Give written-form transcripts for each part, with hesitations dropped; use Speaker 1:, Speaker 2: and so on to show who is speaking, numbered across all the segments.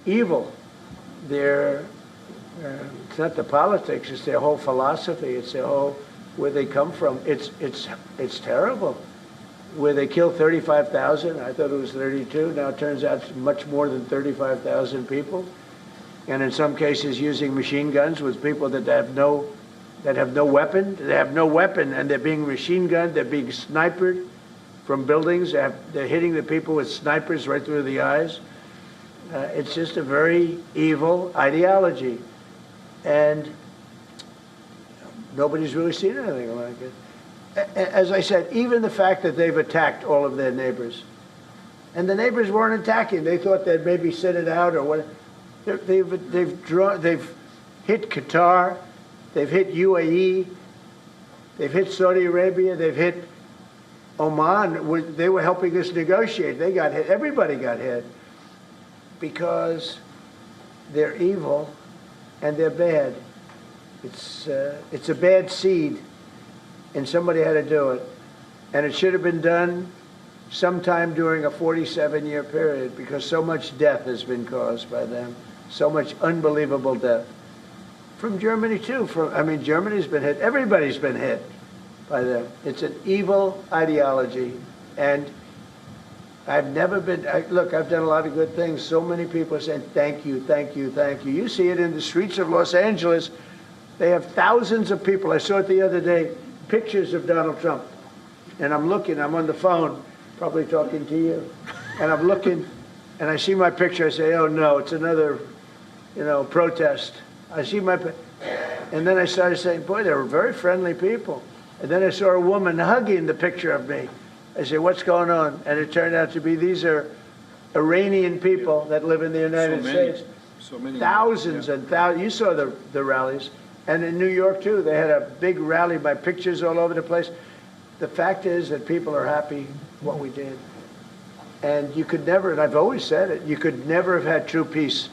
Speaker 1: evil. Their, it's not the politics, it's their whole philosophy, it's their whole, where they come from. It's terrible. Where they killed 35,000, I thought it was 32, now it turns out it's much more than 35,000 people. And in some cases using machine guns with people that have no weapon. They have no weapon, and they're being machine gunned, they're being sniped from buildings, they're hitting the people with snipers right through the eyes. It's just a very evil ideology. And nobody's really seen anything like it. As I said, even the fact that they've attacked all of their neighbors, and the neighbors weren't attacking. They thought they'd maybe sit it out or what. They've hit Qatar, they've hit UAE, they've hit Saudi Arabia, they've hit Oman. They were helping us negotiate. They got hit. Everybody got hit because they're evil and they're bad. It's a bad seed. And somebody had to do it. And it should have been done sometime during a 47-year period because so much death has been caused by them, so much unbelievable death. From Germany, too. Germany's been hit. Everybody's been hit by them. It's an evil ideology. And I've never been, look, I've done a lot of good things. So many people are saying, thank you, thank you, thank you. You see it in the streets of Los Angeles. They have thousands of people. I saw it the other day. Pictures of Donald Trump. And I'm looking, I'm on the phone, probably talking to you. And I'm looking, and I see my picture, I say, oh no, it's another, protest. I see my, and then I started saying, boy, they were very friendly people. And then I saw a woman hugging the picture of me. I said, what's going on? And it turned out to be, these are Iranian people that live in the United States.
Speaker 2: So many.
Speaker 1: Thousands and thousands. You saw the rallies. And in New York, too, they had a big rally by pictures all over the place. The fact is that people are happy what we did. And you could never, and I've always said it, you could never have had true peace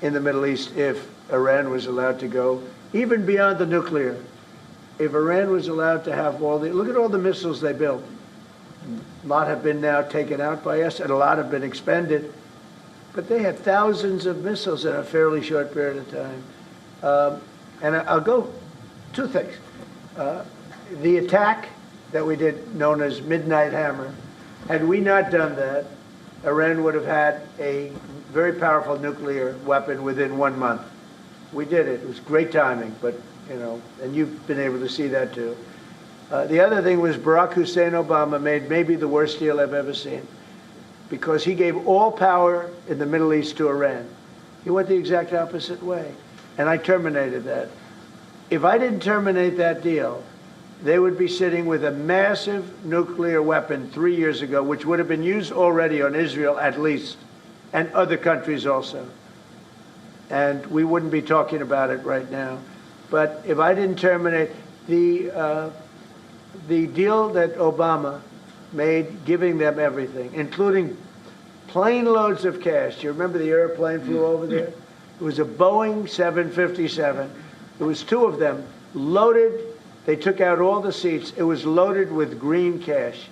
Speaker 1: in the Middle East if Iran was allowed to go, even beyond the nuclear. If Iran was allowed to have all the, look at all the missiles they built. A lot have been now taken out by us, and a lot have been expended. But they had thousands of missiles in a fairly short period of time. And I'll go two things. The attack that we did, known as Midnight Hammer, had we not done that, Iran would have had a very powerful nuclear weapon within 1 month. We did it. It was great timing, but, and you've been able to see that too. The other thing was Barack Hussein Obama made maybe the worst deal I've ever seen because he gave all power in the Middle East to Iran. He went the exact opposite way. And I terminated that. If I didn't terminate that deal, they would be sitting with a massive nuclear weapon 3 years ago, which would have been used already on Israel at least, and other countries also. And we wouldn't be talking about it right now. But if I didn't terminate the deal that Obama made, giving them everything, including plane loads of cash. Do you remember the airplane flew over there? It was a Boeing 757. There was 2 of them loaded. They took out all the seats. It was loaded with green cash.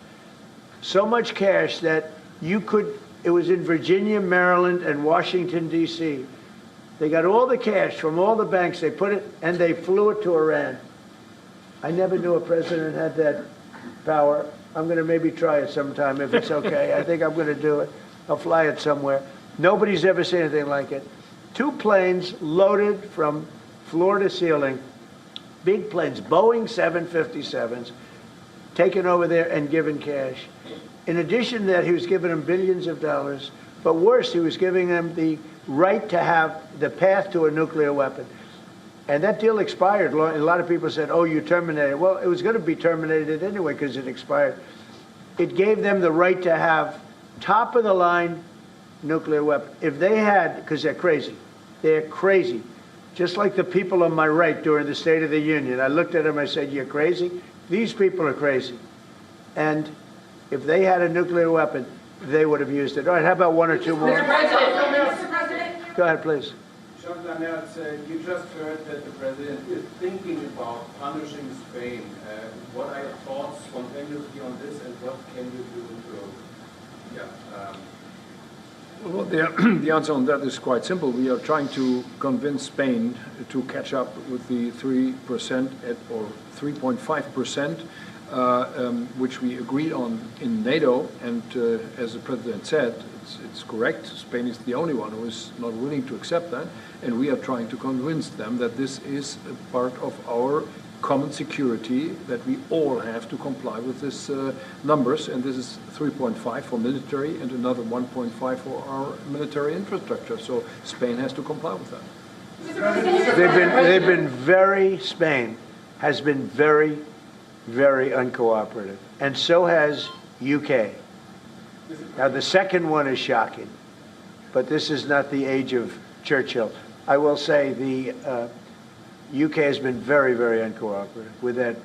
Speaker 1: So much cash that it was in Virginia, Maryland, and Washington, D.C. They got all the cash from all the banks. They put it, and they flew it to Iran. I never knew a president had that power. I'm going to maybe try it sometime if it's okay. I think I'm going to do it. I'll fly it somewhere. Nobody's ever seen anything like it. 2 planes loaded from floor to ceiling, big planes, Boeing 757s, taken over there and given cash. In addition to that, he was giving them billions of dollars. But worse, he was giving them the right to have the path to a nuclear weapon. And that deal expired. A lot of people said, oh, you terminated it. Well, it was going to be terminated anyway because it expired. It gave them the right to have top-of-the-line nuclear weapon. If they had, because they're crazy. They're crazy. Just like the people on my right during the State of the Union. I looked at them, I said, you're crazy? These people are crazy. And if they had a nuclear weapon, they would have used it. All right, how about 1 or 2 more?
Speaker 3: Mr. President.
Speaker 1: Go ahead, please.
Speaker 4: Chancellor Merz, you just heard that the President is thinking about punishing Spain. What are your thoughts spontaneously on this, and what can you do to
Speaker 2: Well, the answer on that is quite simple. We are trying to convince Spain to catch up with the 3% or 3.5%, which we agreed on in NATO. And as the President said, it's correct. Spain is the only one who is not willing to accept that. And we are trying to convince them that this is a part of our common security, that we all have to comply with these numbers, and this is 3.5 for military and another 1.5 for our military infrastructure. So Spain has to comply with that.
Speaker 1: Spain has been very, very uncooperative, and so has UK. Now the second one is shocking, but this is not the age of Churchill. I will say the UK has been very, very uncooperative with that